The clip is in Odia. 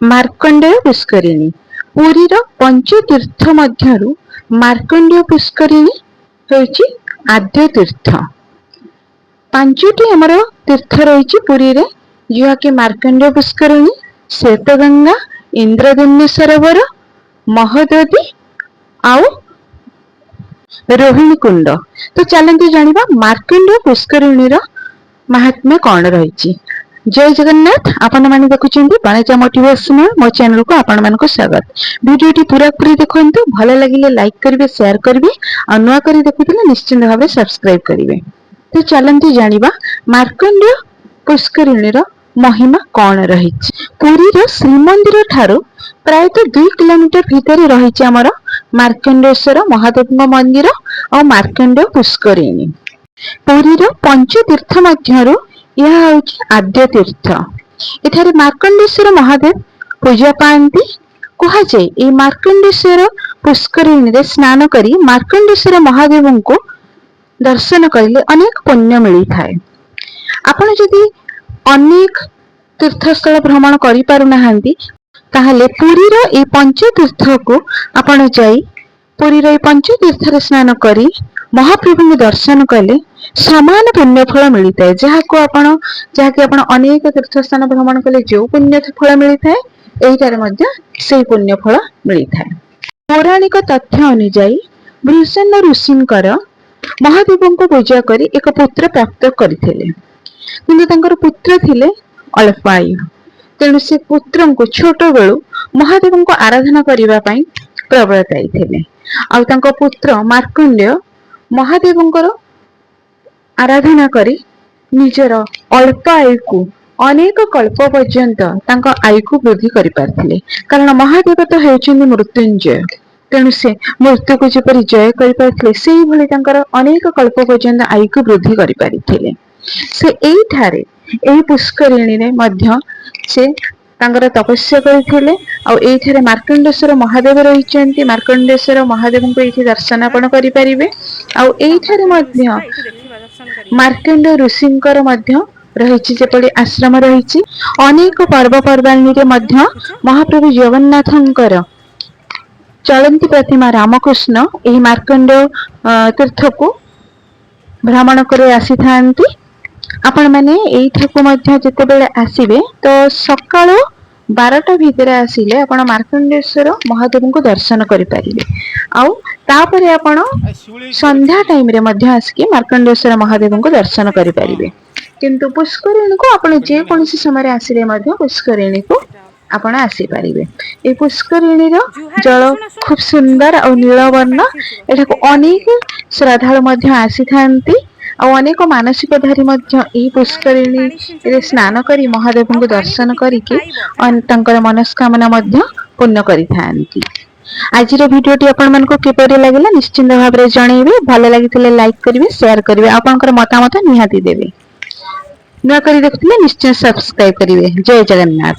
ମାର୍କଣ୍ଡେୟ ପୁଷ୍କରିଣୀ। ପୁରୀର ପଞ୍ଚତୀର୍ଥ ମଧ୍ୟରୁ ମାର୍କଣ୍ଡେୟ ପୁଷ୍କରିଣୀ ହେଉଛି ଆଦ୍ୟ ତୀର୍ଥ। ପାଞ୍ଚଟି ଆମର ତୀର୍ଥ ରହିଛି ପୁରୀରେ, ଯାହାକି ମାର୍କଣ୍ଡେୟ ପୁଷ୍କରିଣୀ, ଶ୍ଵେତଗଙ୍ଗା, ଇନ୍ଦ୍ରଧନ୍ୟ ସରୋବର, ମହୋଦଧି ଆଉ ରୋହିଣୀ କୁଣ୍ଡ। ତ ଚାଲନ୍ତୁ ଜାଣିବା ମାର୍କଣ୍ଡେୟ ପୁଷ୍କରିଣୀର ମାହାତ୍ମ୍ୟ କଣ ରହିଛି। ଜୟ ଜଗନ୍ନାଥ। ଆପଣମାନେ ଦେଖୁଛନ୍ତି ବାଣିଜ୍ୟ ମୋଟିଭେସନାଲ, ମୋ ଚ୍ୟାନେଲକୁ ଆପଣମାନଙ୍କୁ ସ୍ୱାଗତ। ଭିଡିଓଟି ପୁରାପୁରି ଦେଖନ୍ତୁ, ଭଲ ଲାଗିଲେ ଲାଇକ୍ କରିବେ, ସେୟାର କରିବେ, ଆଉ ନୂଆ କରି ଦେଖୁଥିଲେ ନିଶ୍ଚିନ୍ତ ଭାବରେ ସବସ୍କ୍ରାଇବ କରିବେ। ତ ଚାଲନ୍ତୁ ଜାଣିବା ମାର୍କଣ୍ଡେୟ ପୁଷ୍କରିଣୀର ମହିମା କଣ ରହିଛି। ପୁରୀର ଶ୍ରୀମନ୍ଦିର ଠାରୁ ପ୍ରାୟତଃ 2 କିଲୋମିଟର ଭିତରେ ରହିଛି ଆମର ମାର୍କଣ୍ଡେଶ୍ୱର ମହାଦେବଙ୍କ ମନ୍ଦିର ଆଉ ମାର୍କଣ୍ଡେୟ ପୁଷ୍କରିଣୀ। ପୁରୀର ପଞ୍ଚତୀର୍ଥ ମଧ୍ୟରୁ ଏହା ହେଉଛି ଆଦ୍ୟ ତୀର୍ଥ। ଏଠାରେ ମାର୍କଣ୍ଡେଶ୍ୱର ମହାଦେବ ପୂଜା ପାଆନ୍ତି। କୁହାଯାଏ ଏହି ମାର୍କଣ୍ଡେଶ୍ୱର ପୁଷ୍କରିଣୀରେ ସ୍ନାନ କରି ମାର୍କଣ୍ଡେଶ୍ୱର ମହାଦେବଙ୍କୁ ଦର୍ଶନ କରିଲେ ଅନେକ ପୁଣ୍ୟ ମିଳିଥାଏ। ଆପଣ ଯଦି ଅନେକ ତୀର୍ଥସ୍ଥଳ ଭ୍ରମଣ କରିପାରୁନାହାନ୍ତି, ତାହେଲେ ପୁରୀର ଏହି ପଞ୍ଚତୀର୍ଥକୁ ଆପଣ ଯାଇ ପୁରୀର ଏହି ପଞ୍ଚତୀର୍ଥରେ ସ୍ନାନ କରି ମହାପ୍ରଭୁଙ୍କୁ ଦର୍ଶନ କଲେ ସମାନ ପୁଣ୍ୟ ଫଳ ମିଳିଥାଏ। ଯାହାକି ଆପଣ ଅନେକ ତୀର୍ଥସ୍ଥାନ ଭ୍ରମଣ କଲେ ଯୋଉ ପୁଣ୍ୟ ଫଳ ମିଳିଥାଏ, ଏଇଟାରେ ମଧ୍ୟ ସେଇ ପୁଣ୍ୟ ଫଳ ମିଳିଥାଏ। ପୌରାଣିକ ତଥ୍ୟ ଅନୁଯାୟୀ ବୃଷଣ ଋଷିଙ୍କର ମହାଦେବଙ୍କୁ ପୂଜା କରି ଏକ ପୁତ୍ର ପ୍ରାପ୍ତ କରିଥିଲେ, କିନ୍ତୁ ତାଙ୍କର ପୁତ୍ର ଥିଲେ ଅଳ୍ପ ଆୟୁ। ତେଣୁ ସେ ପୁତ୍ରଙ୍କୁ ଛୋଟ ବେଳୁ ମହାଦେବଙ୍କୁ ଆରାଧନା କରିବା ପାଇଁ ପ୍ରବର୍ତ୍ତାଇଥିଲେ। ଆଉ ତାଙ୍କ ପୁତ୍ର ମାର୍କଣ୍ଡେୟ ମହାଦେବଙ୍କର ଆରାଧନା କରି ନିଜର ଅଳ୍ପ ଆୟୁକୁ ଅନେକ କଳ୍ପ ପର୍ଯ୍ୟନ୍ତ ତାଙ୍କ ଆୟୁକୁ ବୃଦ୍ଧି କରିପାରିଥିଲେ। କାରଣ ମହାଦେବ ତ ହେଉଛନ୍ତି ମୃତ୍ୟୁଞ୍ଜୟ, ତେଣୁ ସେ ମୃତ୍ୟୁକୁ ଯେପରି ଜୟ କରିପାରିଥିଲେ, ସେଇଭଳି ତାଙ୍କର ଅନେକ କଳ୍ପ ପର୍ଯ୍ୟନ୍ତ ଆୟୁକୁ ବୃଦ୍ଧି କରିପାରିଥିଲେ। ସେ ଏଇଠାରେ ଏହି ପୁଷ୍କରିଣୀରେ ମଧ୍ୟ ସେ ତାଙ୍କର ତପସ୍ୟା କରିଥିଲେ। ଆଉ ଏଇଠାରେ ମାର୍କଣ୍ଡେଶ୍ୱର ମହାଦେବ ରହିଛନ୍ତି। ମାର୍କଣ୍ଡେଶ୍ୱର ମହାଦେବଙ୍କୁ ଏଇଠି ଦର୍ଶନ ଆପଣ କରିପାରିବେ। ଆଉ ଏଇଠାରେ ମଧ୍ୟ ମାର୍କଣ୍ଡେୟ ଋଷିଙ୍କର ମଧ୍ୟ ରହିଛି ଯେପରି ଆଶ୍ରମ ରହିଛି। ଅନେକ ପର୍ବପର୍ବାଣୀରେ ମଧ୍ୟ ମହାପ୍ରଭୁ ଜଗନ୍ନାଥଙ୍କର ଚଳନ୍ତି ପ୍ରତିମା ରାମକୃଷ୍ଣ ଏହି ମାର୍କଣ୍ଡେୟ ତୀର୍ଥକୁ ଭ୍ରମଣ କରି ଆସିଥାନ୍ତି। ଆପଣମାନେ ଏଇଠାକୁ ମଧ୍ୟ ଯେତେବେଳେ ଆସିବେ ତ ସକାଳୁ 12ଟା ଭିତରେ ଆସିଲେ ଆପଣ ମାର୍କଣ୍ଡେଶ୍ୱର ମହାଦେବଙ୍କୁ ଦର୍ଶନ କରିପାରିବେ। ଆଉ ତାପରେ ଆପଣ ସନ୍ଧ୍ୟା ଟାଇମରେ ମଧ୍ୟ ଆସିକି ମାର୍କଣ୍ଡେଶ୍ୱର ମହାଦେବଙ୍କୁ ଦର୍ଶନ କରିପାରିବେ। କିନ୍ତୁ ପୁଷ୍କରିଣୀକୁ ଆପଣ ଯେକୌଣସି ସମୟରେ ଆସିଲେ ମଧ୍ୟ ପୁଷ୍କରିଣୀକୁ ଆପଣ ଆସିପାରିବେ। এই ପୁଷ୍କରିଣୀର ଜଳ ଖୁବ ସୁନ୍ଦର ଆଉ ନୀଳବର୍ଣ୍ଣ। ଏଠାକୁ ଅନେକ ଶ୍ରଦ୍ଧାଳୁ ମଧ୍ୟ ଆସିଥାନ୍ତି। ଆଉ ଅନେକ ମାନସିକଧାରୀ ମଧ୍ୟ ଏହି ପୁଷ୍କରିଣୀରେ ସ୍ନାନ କରି ମହାଦେବଙ୍କୁ ଦର୍ଶନ କରିକି ତାଙ୍କର ମନସ୍କାମନା ମଧ୍ୟ ପୂର୍ଣ୍ଣ କରିଥାନ୍ତି। ଆଜିର ଭିଡିଓଟି ଆପଣମାନଙ୍କୁ କିପରି ଲାଗିଲା ନିଶ୍ଚିନ୍ତ ଭାବରେ ଜଣେଇବେ। ଭଲ ଲାଗିଥିଲେ ଲାଇକ୍ କରିବେ, ସେୟାର କରିବେ, ଆପଣଙ୍କର ମତାମତ ନିହାତି ଦେବେ। ନୂଆ କରି ଦେଖୁଥିଲେ ନିଶ୍ଚୟ ସବସ୍କ୍ରାଇବ କରିବେ। ଜୟ ଜଗନ୍ନାଥ।